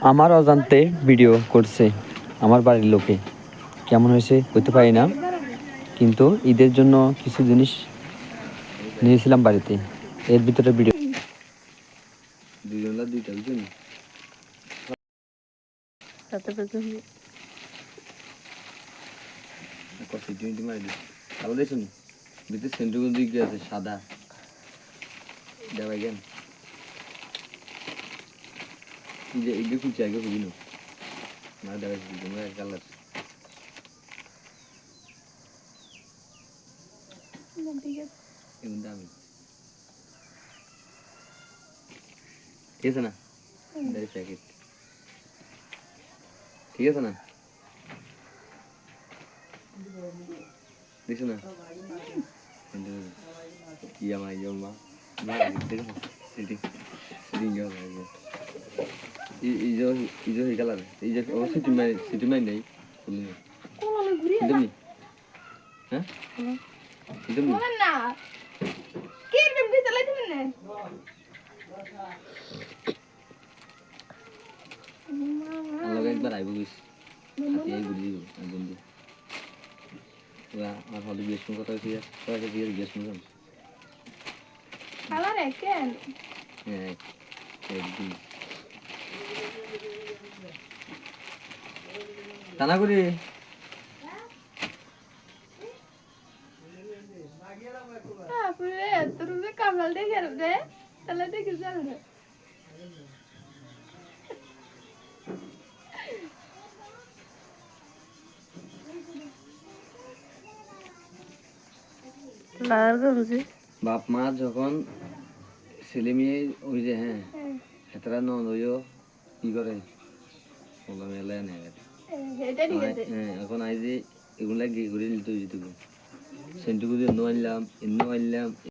আমার অজান্তে ভিডিও করছে আমার বাড়ির লোকে, কেমন হয়েছে করতে পারি না, কিন্তু ঈদের জন্য কিছু জিনিস নিয়েছিলাম বাড়িতে, এর ভিতরে ভিডিও। সাদা দেওয়াই জ্ঞান যে এই খুঁজছে আগে খুঁজি না দেওয়াই তোমরা কালার দামি ঠিক আছে না প্যাকেট ঠিক আছে না দেখছো না ইয়ামা ইয়ামা সিটি সিটি ইজো হি কালার এই যে ও সিটি মাই নেই খুলুন ইদমনি হ্যাঁ ইদমনি না কি এরকম চালাই দিবেন না আল্লাহ একবার আইবো গইস হাতি আই গুলি দিব বন্ধু ওরা আমার হলে বিয়ের সময় কথা হয়েছে কয়েকটা বিয়ের বিয়ের সময় কালার একেন হ্যাঁ একদিন টানা করি তোর কামলাল দেখে রে তাহলে দেখি যাবে বাপ মা যখন ছেলে মেয়ে ওই যে হ্যাঁ হেতারা নয় কি করে মেলায় নেয় হ্যাঁ এখন আই যে এগুলা গিয়ে ঘুরে নিতে সেন্টুকু এন্ন আনলাম